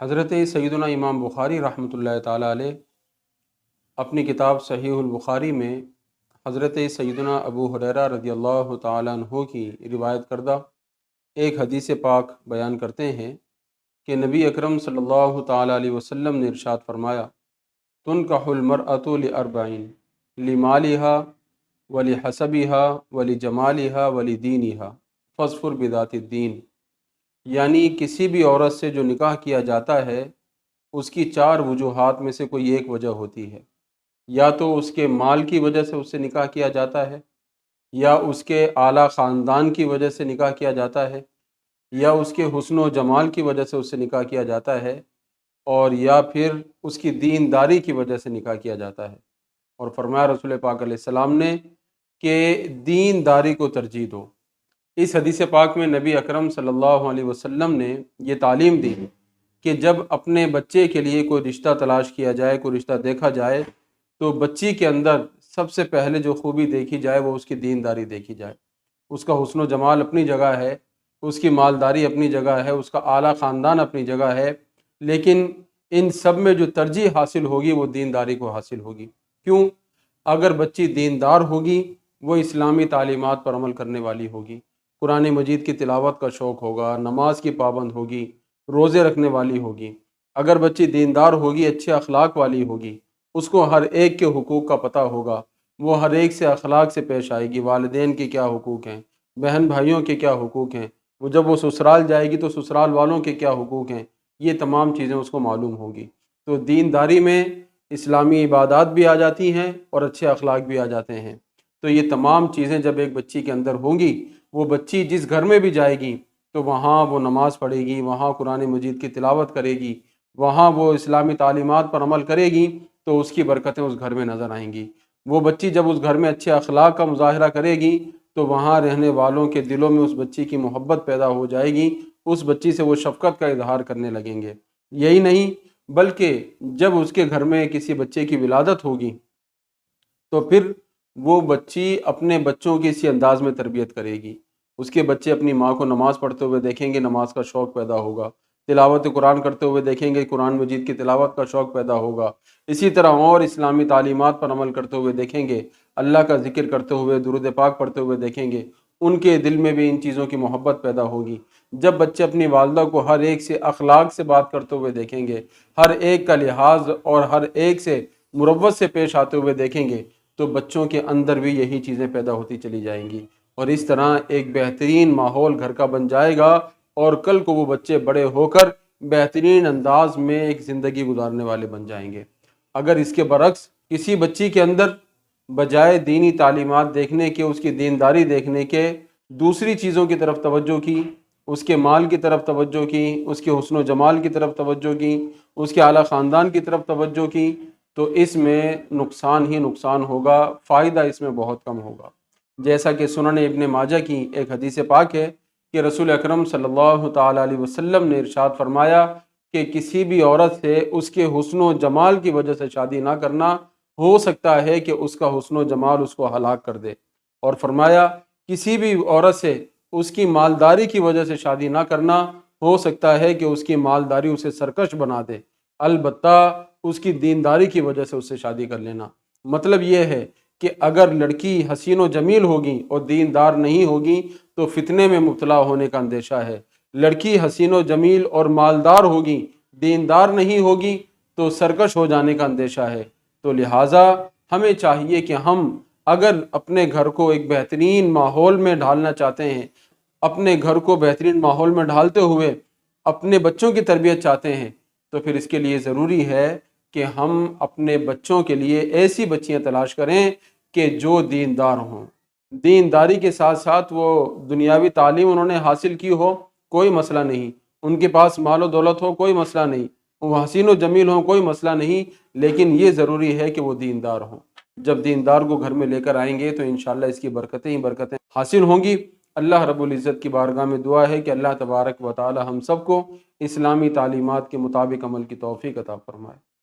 حضرت سیدنا امام بخاری رحمۃ اللہ تعالیٰ علیہ اپنی کتاب صحیح البخاری میں حضرت سیدنا ابو ہریرہ رضی اللہ تعالیٰ عنہ کی روایت کردہ ایک حدیث پاک بیان کرتے ہیں کہ نبی اکرم صلی اللہ تعالیٰ علیہ وسلم نے ارشاد فرمایا، تنکح المرأة لأربعین، لمالہا ولحسبہا ولجمالہا ولدینہا فاظفر بذات الدین۔ یعنی کسی بھی عورت سے جو نکاح کیا جاتا ہے اس کی چار وجوہات میں سے کوئی ایک وجہ ہوتی ہے، یا تو اس کے مال کی وجہ سے اس سے نکاح کیا جاتا ہے، یا اس کے اعلیٰ خاندان کی وجہ سے نکاح کیا جاتا ہے، یا اس کے حسن و جمال کی وجہ سے اس سے نکاح کیا جاتا ہے، اور یا پھر اس کی دینداری کی وجہ سے نکاح کیا جاتا ہے۔ اور فرمایا رسول پاک علیہ السلام نے کہ دینداری کو ترجیح دو۔ اس حدیث پاک میں نبی اکرم صلی اللہ علیہ وسلم نے یہ تعلیم دی کہ جب اپنے بچے کے لیے کوئی رشتہ تلاش کیا جائے، کوئی رشتہ دیکھا جائے، تو بچی کے اندر سب سے پہلے جو خوبی دیکھی جائے وہ اس کی دینداری دیکھی جائے۔ اس کا حسن و جمال اپنی جگہ ہے، اس کی مالداری اپنی جگہ ہے، اس کا اعلیٰ خاندان اپنی جگہ ہے، لیکن ان سب میں جو ترجیح حاصل ہوگی وہ دینداری کو حاصل ہوگی۔ کیوں؟ اگر بچی دیندار ہوگی، وہ اسلامی تعلیمات پر عمل کرنے والی ہوگی، قرآن مجید کی تلاوت کا شوق ہوگا، نماز کی پابند ہوگی، روزے رکھنے والی ہوگی۔ اگر بچی دیندار ہوگی، اچھے اخلاق والی ہوگی، اس کو ہر ایک کے حقوق کا پتہ ہوگا، وہ ہر ایک سے اخلاق سے پیش آئے گی، والدین کے کیا حقوق ہیں، بہن بھائیوں کے کیا حقوق ہیں، وہ جب وہ سسرال جائے گی تو سسرال والوں کے کیا حقوق ہیں، یہ تمام چیزیں اس کو معلوم ہوں گی۔ تو دینداری میں اسلامی عبادات بھی آ جاتی ہیں اور اچھے اخلاق بھی آ جاتے ہیں۔ تو یہ تمام چیزیں جب ایک بچی کے اندر ہوں گی، وہ بچی جس گھر میں بھی جائے گی تو وہاں وہ نماز پڑھے گی، وہاں قرآن مجید کی تلاوت کرے گی، وہاں وہ اسلامی تعلیمات پر عمل کرے گی، تو اس کی برکتیں اس گھر میں نظر آئیں گی۔ وہ بچی جب اس گھر میں اچھے اخلاق کا مظاہرہ کرے گی تو وہاں رہنے والوں کے دلوں میں اس بچی کی محبت پیدا ہو جائے گی، اس بچی سے وہ شفقت کا اظہار کرنے لگیں گے۔ یہی نہیں بلکہ جب اس کے گھر میں کسی بچے کی ولادت ہوگی تو پھر وہ بچی اپنے بچوں کی اسی انداز میں تربیت کرے گی۔ اس کے بچے اپنی ماں کو نماز پڑھتے ہوئے دیکھیں گے، نماز کا شوق پیدا ہوگا، تلاوت قرآن کرتے ہوئے دیکھیں گے، قرآن مجید کی تلاوت کا شوق پیدا ہوگا۔ اسی طرح اور اسلامی تعلیمات پر عمل کرتے ہوئے دیکھیں گے، اللہ کا ذکر کرتے ہوئے، درود پاک پڑھتے ہوئے دیکھیں گے، ان کے دل میں بھی ان چیزوں کی محبت پیدا ہوگی۔ جب بچے اپنی والدہ کو ہر ایک سے اخلاق سے بات کرتے ہوئے دیکھیں گے، ہر ایک کا لحاظ اور ہر ایک سے مروت سے پیش آتے ہوئے دیکھیں گے، تو بچوں کے اندر بھی یہی چیزیں پیدا ہوتی چلی جائیں گی، اور اس طرح ایک بہترین ماحول گھر کا بن جائے گا، اور کل کو وہ بچے بڑے ہو کر بہترین انداز میں ایک زندگی گزارنے والے بن جائیں گے۔ اگر اس کے برعکس کسی بچی کے اندر بجائے دینی تعلیمات دیکھنے کے، اس کی دینداری دیکھنے کے، دوسری چیزوں کی طرف توجہ کی، اس کے مال کی طرف توجہ کی، اس کے حسن و جمال کی طرف توجہ کی، اس کے اعلیٰ خاندان کی طرف توجہ کی، تو اس میں نقصان ہی نقصان ہوگا، فائدہ اس میں بہت کم ہوگا۔ جیسا کہ سنن ابن ماجہ کی ایک حدیث پاک ہے کہ رسول اکرم صلی اللہ تعالیٰ علیہ وسلم نے ارشاد فرمایا کہ کسی بھی عورت سے اس کے حسن و جمال کی وجہ سے شادی نہ کرنا، ہو سکتا ہے کہ اس کا حسن و جمال اس کو ہلاک کر دے، اور فرمایا کسی بھی عورت سے اس کی مالداری کی وجہ سے شادی نہ کرنا، ہو سکتا ہے کہ اس کی مالداری اسے سرکش بنا دے، البتہ اس کی دینداری کی وجہ سے اس سے شادی کر لینا۔ مطلب یہ ہے کہ اگر لڑکی حسین و جمیل ہوگی اور دیندار نہیں ہوگی تو فتنے میں مبتلا ہونے کا اندیشہ ہے، لڑکی حسین و جمیل اور مالدار ہوگی، دیندار نہیں ہوگی تو سرکش ہو جانے کا اندیشہ ہے۔ تو لہٰذا ہمیں چاہیے کہ ہم اگر اپنے گھر کو ایک بہترین ماحول میں ڈھالنا چاہتے ہیں، اپنے گھر کو بہترین ماحول میں ڈھالتے ہوئے اپنے بچوں کی تربیت چاہتے ہیں، تو پھر اس کے لیے ضروری ہے کہ ہم اپنے بچوں کے لیے ایسی بچیاں تلاش کریں کہ جو دیندار ہوں، دینداری کے ساتھ ساتھ وہ دنیاوی تعلیم انہوں نے حاصل کی ہو، کوئی مسئلہ نہیں، ان کے پاس مال و دولت ہو، کوئی مسئلہ نہیں، وہ حسین و جمیل ہوں، کوئی مسئلہ نہیں، لیکن یہ ضروری ہے کہ وہ دیندار ہوں۔ جب دیندار کو گھر میں لے کر آئیں گے تو انشاءاللہ اس کی برکتیں ہی برکتیں حاصل ہوں گی۔ اللہ رب العزت کی بارگاہ میں دعا ہے کہ اللہ تبارک و تعالی ہم سب کو اسلامی تعلیمات کے مطابق عمل کی توفیق عطا فرمائے۔